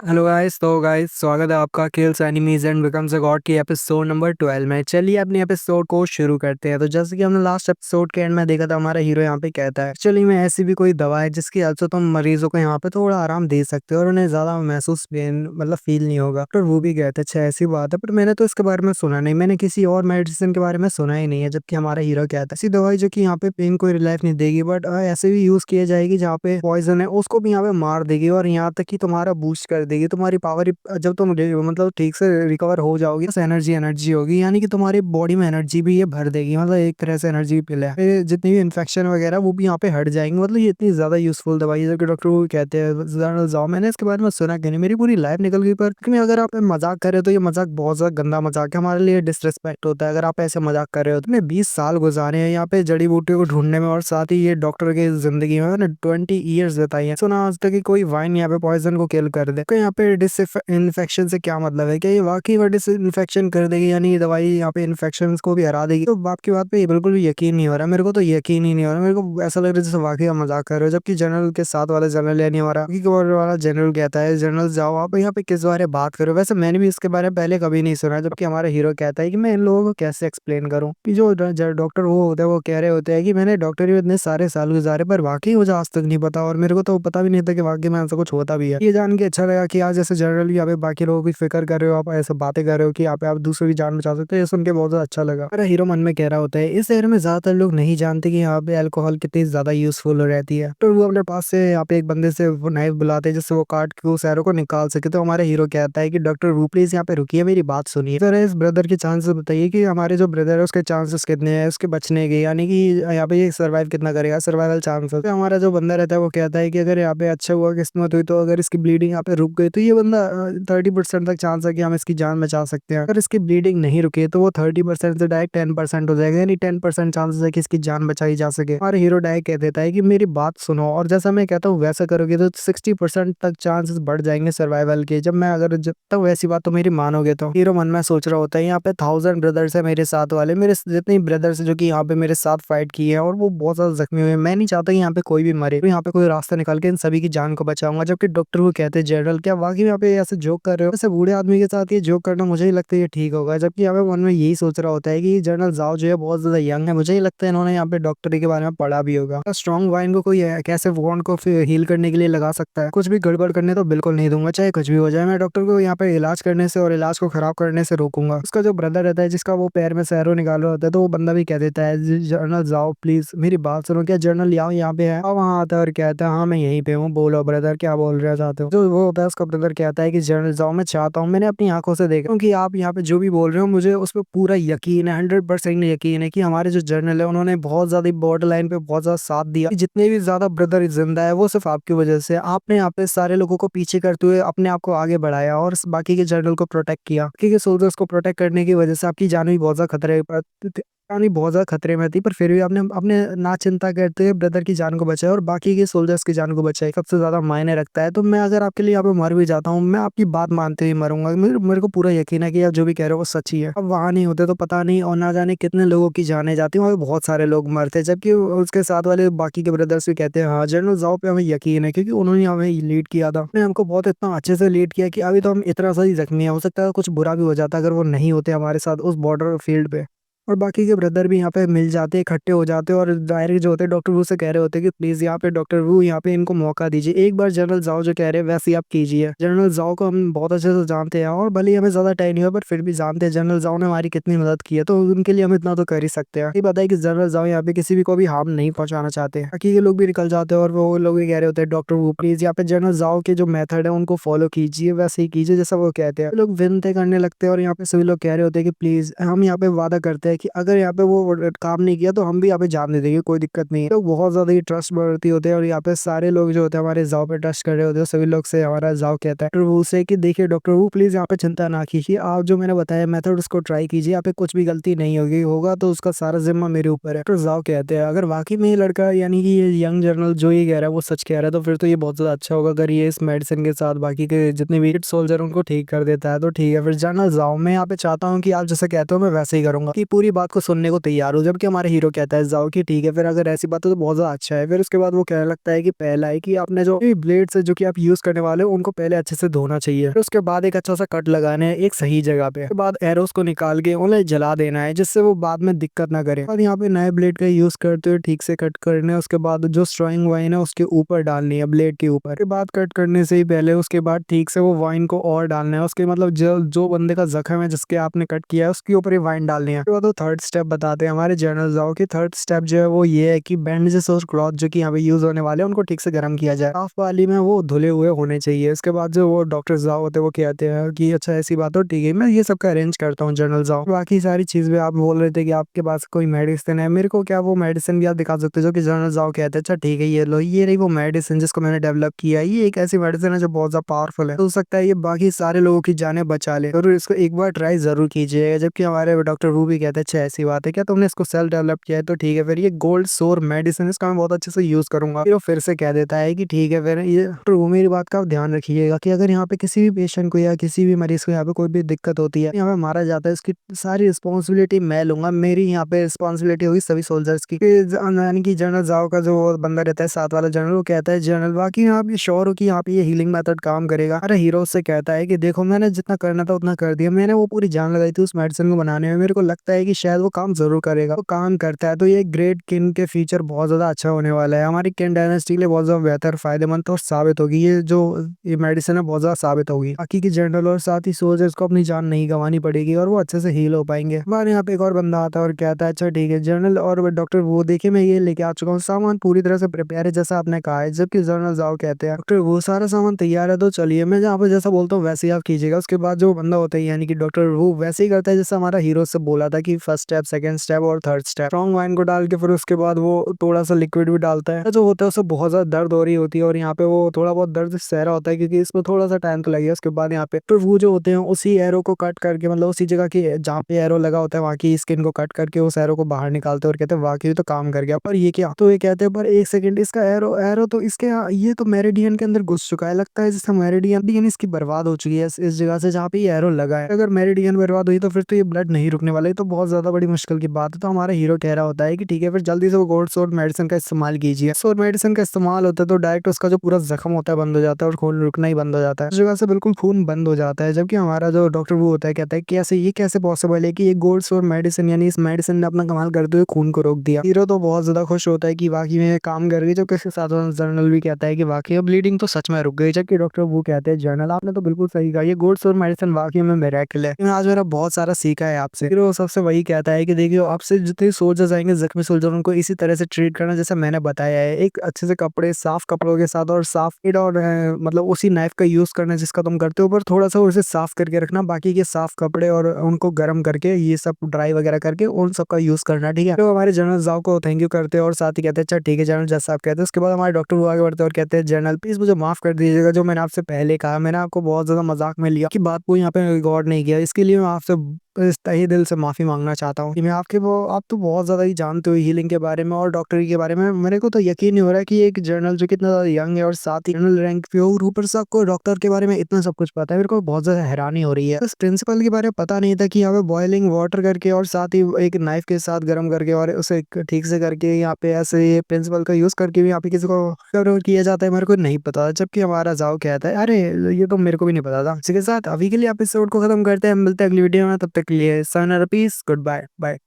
Hello guys तो guys स्वागत है आपका kills enemies and becomes a God की एपिसोड नंबर 12 में। चलिए अपनी एपिसोड को शुरू करते हैं। तो जैसे कि हमने लास्ट एपिसोड के एंड में देखा था, हमारा हीरो यहाँ पे कहता है चलिए मैं ऐसी भी कोई दवा है जिसकी हेल्प से तुम मरीजों को यहाँ पे थोड़ा आराम दे सकते हो और उन्हें ज्यादा महसूस पेन मतलब फील नहीं होगा। तो वो भी कहता है अच्छा ऐसी बात है, पर मैंने तो इसके बारे में सुना नहीं, मैंने किसी और मेडिसिन के बारे में सुना ही नहीं है। जबकि हमारा हीरो कहता है ऐसी दवाई जो कि यहाँ पे पेन को रिलीफ नहीं देगी बट ऐसे भी यूज किया जाएगी जहाँ पे पॉइजन है उसको भी यहाँ पे मार देगी और यहाँ तक कि तुम्हारा बूस्ट कर देगी। तुम्हारी पावर जब तुम मतलब ठीक से रिकवर हो जाओगी तो एनर्जी एनर्जी होगी, यानी कि तुम्हारी बॉडी में एनर्जी भी ये भर देगी। मतलब एक तरह से एनर्जी पिल है। फिर जितनी भी इन्फेक्शन वगैरह वो भी यहाँ पे हट जाएंगे। मतलब ये इतनी ज्यादा यूजफुल दवाई है जो कि डॉक्टर वो कहते हैं जनरल जाओ। मैंने इसके बारे में सुना कि नहीं, मेरी पूरी लाइफ निकल गई। पर क्योंकि अगर आप मजाक कर रहे हो तो ये मजाक बहुत ज्यादा गंदा मजाक है, हमारे लिए डिसरिस्पेक्ट होता है अगर आप ऐसे मजाक कर रहे हो। तुमने 20 साल गुजारे हैं यहाँ पे जड़ी बूटियों को ढूंढने में और साथ ही ये डॉक्टर की जिंदगी में मैंने 20 ईयर्स बताई है। सुना आज तक कि कोई वाइन यहाँ पे पॉइजन को किल कर दे। तो यहाँ पे इन्फेक्शन से क्या मतलब है, क्या ये वाकई में इन्फेक्शन कर देगी, यानी ये दवाई यहाँ पे इन्फेक्शन को भी हरा देगी? तो आपकी बात पे बिल्कुल भी यकीन नहीं हो रहा, मेरे को तो यकीन ही नहीं हो रहा। मेरे को ऐसा लग रहा है जैसे वाकई आप मजाक कर रहे हो। जबकि जनरल के साथ वाला जनरल यानी हमारा वाला जनरल कहता है जनरल जाओ आप यहाँ पे किस बारे में बात करो। वैसे मैंने भी इसके बारे में पहले कभी नहीं सुना। जबकि हमारा हीरो कहता है कि मैं इन लोगों को कैसे एक्सप्लेन करूँ कि जो डॉक्टर वो होता है वो कह रहे होते हैं कि मैंने डॉक्टरी में इतने सारे साल गुजारे पर वाकई मुझे आज तक नहीं पता और मेरे को तो पता भी नहीं था कि वाकई में ऐसा कुछ होता भी है। ये जान के अच्छा लगा कि आज ऐसे जनरल यहाँ पे बाकी लोगों की फिक्र कर रहे हो, आप ऐसे बातें कर रहे हो कि यहाँ पे आप दूसरों की जान बचा सकते हो। ये सुन के बहुत ज्यादा अच्छा लगा। मेरा हीरो मन में कह रहा होता है इस शहर में ज्यादातर लोग नहीं जानते कि यहाँ पे अल्कोहल कितनी ज्यादा यूजफुल रहती है। तो वो अपने पास से यहाँ पे एक बंदे से वो नाइफ बुलाते हैं जिससे वो काट के उस एरो को निकाल सके। तो हमारा हीरो कहता है कि डॉक्टर वो प्लीज यहाँ पे रुकिए, मेरी बात सुनिए। सर इस ब्रदर के चांसेस बताइए कि हमारे जो ब्रदर है उसके चांसेस कितने हैं उसके बचने के, यानी कि यहाँ पे ये सर्वाइव कितना करेगा, सर्वाइवल चांसेस। तो हमारा जो बंदा रहता है वो कहता है कि अगर यहाँ पे अच्छा हुआ किस्मत हुई तो अगर इसकी ब्लीडिंग यहाँ पे रुक गई तो ये बंदा 30% तक चांस है कि हम इसकी जान बचा सकते हैं। अगर इसकी ब्लीडिंग नहीं रुकी तो वो 30% से डायरेक्ट 10% हो जाएगा, यानी 10% चांसेस है कि इसकी जान बचाई जा सके। हमारे हीरो डायरेक्ट कह देता है कि मेरी बात सुनो और जैसा मैं कहता हूँ वैसा करोगे तो 60% तक चांसेस बढ़ जाएंगे सर्वाइवल के। जब तक वैसी बात तो मेरी मानोगे। तो हीरो मन में सोच रहा होता है यहाँ पे 1000 ब्रदर्स है मेरे साथ वाले, मेरे जितने ब्रदर्स जो कि यहाँ पे मेरे साथ फाइट किए हैं और वो बहुत ज्यादा जख्मी हुए हैं। मैं नहीं चाहता कि यहाँ पे कोई भी मरे, तो यहाँ पे कोई रास्ता निकाल के इन सभी की जान को बचाऊंगा। जबकि डॉक्टर वो कहते हैं जनरल क्या वाकई यहाँ पे ऐसे जोक कर रहे हो? ऐसे बूढ़े आदमी के साथ ये जोक करना मुझे ही लगता है ये ठीक होगा। जबकि यहाँ पे मन में यही सोच रहा होता है कि जनरल जाओ जो है बहुत ज्यादा यंग है, मुझे ही लगता है इन्होंने यहाँ पे डॉक्टरी के बारे में पढ़ा भी होगा। स्ट्रॉन्ग वाइन को कोई कैसे वॉन्ड को हील करने के लिए लगा सकता है, कुछ भी गड़बड़ करने तो बिल्कुल नहीं दूंगा, चाहे कुछ भी हो जाए। मैं डॉक्टर को यहाँ पे इलाज करने से और इलाज को खराब करने से रोकूंगा। उसका जो ब्रदर रहता है जिसका वो पैर में सैरो निकाल रहा होता है तो वो बंदा भी कह देता है जनरल जाओ प्लीज मेरी बात सुनो, क्या जनरल याओ यहाँ पे है? और वहाँ आता है और कहता है हाँ मैं यहीं पे हूँ, बोलो ब्रदर क्या बोल रहे चाहते हो? जो वो होता है उसका ब्रदर कहता है कि जनरल जाओ मैं चाहता हूँ, मैंने अपनी आंखों से देखा क्योंकि आप यहाँ पे जो भी बोल रहे हो मुझे उस पर पूरा यकीन है, 100% यकीन है कि हमारे जो जर्नल है उन्होंने बहुत ज्यादा बॉर्डर लाइन पे बहुत ज्यादा साथ दिया। जितने भी ज्यादा ब्रदर जिंदा है वो सिर्फ आपकी वजह से। आपने यहाँ पे सारे लोगों को पीछे करते हुए अपने आप को आगे बढ़ाया और बाकी के जर्नल को प्रोटेक्ट किया। बाकी के सोल्जर्स को प्रोटेक्ट करने की वजह से आपकी जान भी बहुत ज्यादा खतरे पर जान बहुत ज्यादा खतरे में थी, पर फिर भी आपने अपने ना चिंता करते हुए ब्रदर की जान को बचाया और बाकी के सोल्जर्स की जान को बचाया। सबसे ज्यादा मायने रखता है। तो मैं अगर आपके लिए यहाँ पे मर भी जाता हूँ मैं आपकी बात मानते ही मरूंगा। मेरे को पूरा यकीन है कि आप जो भी कह रहे हो वो सच ही है। अब वहां नहीं होते तो पता नहीं और ना जाने कितने लोगों की जाने जाती वहाँ पे बहुत सारे लोग मरते। जबकि उसके साथ वाले बाकी के ब्रदर्स भी कहते हैं हाँ जनरल जाओ पे हमें यकीन है क्योंकि उन्होंने हमें लीड किया था, उन्होंने हमको बहुत इतना अच्छे से लीड किया कि अभी तो हम इतना सा ही जख्मी है। हो सकता है कुछ बुरा भी हो जाता अगर वो नहीं होते हमारे साथ उस बॉर्डर फील्ड पे। और बाकी के ब्रदर भी यहाँ पे मिल जाते इकट्ठे हो जाते और डायरेक्ट जो होते हैं डॉक्टर वू से कह रहे होते कि प्लीज यहाँ पे डॉक्टर वू यहाँ पे इनको मौका दीजिए एक बार। जनरल जाओ जो कह रहे हैं वैसे ही आप कीजिए। जनरल जाओ को हम बहुत अच्छे से जानते हैं और भले ही हमें ज्यादा टाइम नहीं हुआ पर फिर भी जानते हैं जनरल जाओ ने हमारी कितनी मदद की है, तो उनके लिए हम इतना तो कर ही सकते हैं। ये पता है कि जनरल जाओ यहाँ पे किसी भी को भी हार्म नहीं पहुंचाना चाहते। बाकी के लोग भी निकल जाते हैं और वो लोग भी कह रहे होते हैं डॉक्टर वू प्लीज यहाँ पे जनरल जाओ के जो मेथड है उनको फॉलो कीजिए, वैसे ही कीजिए जैसा वो कहते हैं। लोग विनते करने लगते हैं और यहाँ पे सभी लोग कह रहे होते हैं कि प्लीज हम यहाँ पे वादा करते हैं कि अगर यहाँ पे वो काम नहीं किया तो हम भी यहाँ पे जान दे देंगे, कोई दिक्कत नहीं है। तो बहुत ज्यादा ही ट्रस्ट बढ़ती होते हैं और यहाँ पे सारे लोग जो होते हैं हमारे जाओ पे ट्रस्ट कर रहे होते हैं। सभी लोग से हमारा जाओ कहता है डॉक्टर वू से कि देखिए डॉक्टर वू प्लीज यहाँ पे चिंता ना कीजिए, आप जो मैंने बताया मेथड उसको ट्राई कीजिए, यहाँ पे कुछ भी गलती नहीं होगी, होगा तो उसका सारा जिम्मा मेरे ऊपर है। डॉक्टर जाओ कहते हैं अगर वाकई में ये लड़का यानी कि ये यंग जर्नल जो ये कह रहा है वो सच कह रहा है तो फिर तो ये बहुत ज्यादा अच्छा होगा। अगर ये इस मेडिसिन के साथ बाकी के जितने भी सोल्जर उनको ठीक कर देता है तो ठीक है। फिर जनरल जाओ मैं यहाँ पे चाहता हूँ कि आप जैसे कहते हो मैं वैसे ही करूंगा कि पूरी मेरी बात को सुनने को तैयार हो। जबकि हमारा हीरो कहता है जाओ कि ठीक है फिर अगर ऐसी बात है तो बहुत ज़्यादा अच्छा है। फिर उसके बाद वो कहने लगता है कि पहला है कि आपने जो ब्लेड्स है जो कि आप यूज़ करने वाले हो उनको पहले अच्छे से धोना चाहिए। फिर उसके बाद एक अच्छा सा कट लगाना है एक सही जगह पे। उसके बाद एरोस को निकाल के उन्हें जला देना है जिससे वो बाद में दिक्कत ना करे। और यहाँ पे नए ब्लेड का यूज़ करते हुए ठीक से कट करना है। उसके बाद जो स्ट्रॉइंग वाइन है उसके ऊपर डालनी है ब्लेड के ऊपर। उसके बाद कट करने से ही पहले उसके बाद ठीक से वो वाइन को और डालना है। उसके मतलब जो बंदे का जख्म है जिसके आपने कट किया है उसके ऊपर ही वाइन डालनी है। उसके बाद वो थर्ड स्टेप बताते हैं हमारे जनरल जाओ की। थर्ड स्टेप जो है वो ये है कि बैंडेजेस और क्लॉथ जो कि यहाँ पे यूज होने वाले हैं उनको ठीक से गर्म किया जाए। साफ वाली में वो धुले हुए होने चाहिए। इसके बाद जो वो डॉक्टर जाओ होते हैं वो कहते हैं कि अच्छा ऐसी बात हो ठीक है मैं ये सब का अरेंज करता हूँ जनरल जाओ। बाकी सारी चीज में आप बोल रहे थे कि आपके पास कोई मेडिसिन है मेरे को क्या वो मेडिसिन भी आप दिखा सकते हो जो कि जनरल जाओ कहते हैं अच्छा ठीक है ये लो ये रही वो मेडिसिन जिसको मैंने डेवलप किया है। ये एक ऐसी मेडिसिन है जो बहुत ज्यादा पावरफुल है हो सकता है ये बाकी सारे लोगों की जानें बचा ले। जरूर इसको एक बार ट्राई जरूर कीजिएगा। जबकि हमारे डॉक्टर वो भी कहते हैं अच्छा ऐसी बात है क्या तुमने इसको सेल्फ डेवलप किया है तो ठीक है फिर ये गोल्ड सोर मेडिसिन इसका मैं बहुत अच्छे से यूज करूंगा। फिर वो फिर से कह देता है कि ठीक है फिर ये डॉक्टर वो मेरी बात का ध्यान रखिएगा कि अगर यहाँ पे किसी भी पेशेंट को या किसी भी मरीज को यहाँ पे कोई भी दिक्कत होती है यहाँ पे मारा जाता है इसकी सारी रिस्पॉन्सिबिलिटी मैं लूंगा। मेरी यहाँ पे रिस्पॉन्सिबिलिटी होगी सभी सोल्जर्स की। यानी कि जनरल जाओ का जो बंदा रहता है साथ वाला जनरल वो कहता है जनरल बाकी यहाँ पे श्योर हो कि यहाँ पे ये हीलिंग मेथड काम करेगा। अरे हीरो से कहता है कि देखो मैंने जितना करना था उतना कर दिया। मैंने वो पूरी जान लगाई थी उस मेडिसिन को बनाने में। मेरे को लगता है कि शायद वो काम जरूर करेगा। वो काम करता है तो ये ग्रेट किन के फ्यूचर बहुत ज्यादा अच्छा होने वाला है। हमारी किन डायनेस्टी के लिए बहुत ज्यादा बेहतर फायदेमंद और साबित होगी ये जो ये मेडिसिन है बहुत ज्यादा साबित होगी। बाकी की जनरल और साथ ही सोल्जर्स को अपनी जान नहीं गंवानी पड़ेगी और वो अच्छे से हील हो पाएंगे। बार यहाँ पे एक और बंदा आता है और कहता है अच्छा ठीक है जनरल और डॉक्टर वो देखिए मैं ये लेके आ चुका हूँ सामान पूरी तरह से प्रिपेयर है जैसा आपने कहा है। जबकि जनरल जाओ कहते हैं डॉक्टर वो सारा सामान तैयार है तो चलिए मैं जहाँ पे जैसा बोलता हूँ वैसे ही आप कीजिएगा। उसके बाद जो बंदा होता है यानी कि डॉक्टर वो वैसे ही करता है जैसा हमारा हीरो से बोला था कि फर्स्ट स्टेप सेकंड स्टेप और थर्ड स्टेप। स्ट्रॉन्ग वाइन को डाल के फिर उसके बाद वो थोड़ा सा लिक्विड भी डालता है। जो होता है उससे बहुत ज्यादा दर्द हो रही होती है और यहाँ पे वो थोड़ा बहुत दर्द सह रहा होता है क्योंकि इसमें थोड़ा सा टाइम तो लगेगा। उसके बाद यहाँ पे फिर वो जो होते हैं उसी एरो को कट करके मतलब उसी जगह की जहाँ पे एरो लगा होता है वहाँ की स्किन को कट करके उस एरो को बाहर निकालते हैं और कहते हैं वाकई तो काम कर गया। पर ये क्या तो ये कहते हैं पर एक सेकंड इसका एरो एरो तो इसके ये तो मेरिडियन के अंदर घुस चुका है। लगता है जैसे मेरिडियन इसकी बर्बाद हो चुकी है इस जगह से जहाँ पे ये एरो लगा है। अगर मेरिडियन बर्बाद हुई तो फिर तो ये ब्लड नहीं रुकने वाला है। तो बहुत ज्यादा बड़ी मुश्किल की बात है। तो हमारा हीरो कह रहा होता है कि ठीक है फिर जल्दी से वो गोल्ड सोर्ड मेडिसिन का इस्तेमाल कीजिए। सोर्ड मेडिसिन का इस्तेमाल होता है तो डायरेक्ट उसका जो पूरा जख्म होता है बंद हो जाता है और खून रुकना ही बंद हो जाता है। उस जगह से बिल्कुल खून बंद हो जाता है। जबकि हमारा जो डॉक्टर वो होता है कहता है कैसे ये कैसे पॉसिबल है कि ये गोल्ड सोर्ड मेडिसिन यानी इस मेडिसिन ने अपना कमाल करते हुए खून को रोक दिया। हीरो तो बहुत ज्यादा खुश होता है कि वाकई में काम कर गई। जो किसी साथ जर्नल भी कहता है कि वाकई ब्लीडिंग तो सच में रुक गई। जबकि डॉक्टर वो कहते हैं जर्नल आपने तो बिल्कुल सही कहा ये गोल्ड सोर्ड मेडिसिन वाकई में मिरेकल है। आज मेरा बहुत सारा सीखा है आपसे। फिर वो सबसे वही कहता है कि देखिए आपसे जितने सोल्जर्स आएंगे जख्मी सोल्जर उनको इसी तरह से ट्रीट करना जैसा मैंने बताया है। एक अच्छे से कपड़े साफ कपड़ों के साथ और साफ और मतलब उसी नाइफ का यूज करना जिसका तुम करते हो पर थोड़ा सा उसे साफ करके रखना। बाकी के साफ कपड़े और उनको गर्म करके ये सब ड्राई वगैरह करके उन सब का यूज करना ठीक है। तो हमारे जनरल जाओ को थैंक यू करते हैं और साथ ही कहते हैं अच्छा ठीक है जनरल जैसा आप कहते हैं। उसके बाद हमारे डॉक्टर वो आगे बढ़ते हैं और कहते हैं जनरल प्लीज मुझे माफ कर दीजिएगा जो मैंने आपसे पहले कहा। मैंने आपको बहुत ज्यादा मजाक में लिया कि बात को यहाँ पे रिकॉर्ड नहीं किया। इसके लिए मैं आपसे इस तहे दिल से माफी मांगना चाहता हूँ कि मैं आपके वो आप तो बहुत ज्यादा ही जानते हो हीलिंग के बारे में और डॉक्टरी के बारे में। मेरे को तो यकीन नहीं हो रहा है कि एक जर्नल जो कितना ज्यादा यंग है और साथ ही जनरल रैंक पे हो और ऊपर से आपको डॉक्टर के बारे में इतना सब कुछ पता है। मेरे को बहुत ज्यादा हैरानी हो रही है। बस प्रिंसिपल के बारे में पता नहीं था कि यहाँ पे बॉइलिंग वाटर करके और साथ ही एक नाइफ के साथ गर्म करके और उसे ठीक से करके यहाँ पे ऐसे ये प्रिंसिपल का यूज करके भी यहाँ पे किसी को किया जाता है मेरे को नहीं पता। जबकि हमारा जाओ कहता है अरे ये तो मेरे को भी नहीं पता था। इसी के साथ अभी के लिए एपिसोड को खत्म करते हैं। मिलते हैं अगली वीडियो में तब तक के लिए सायोनारा पीस गुड बाय बाय।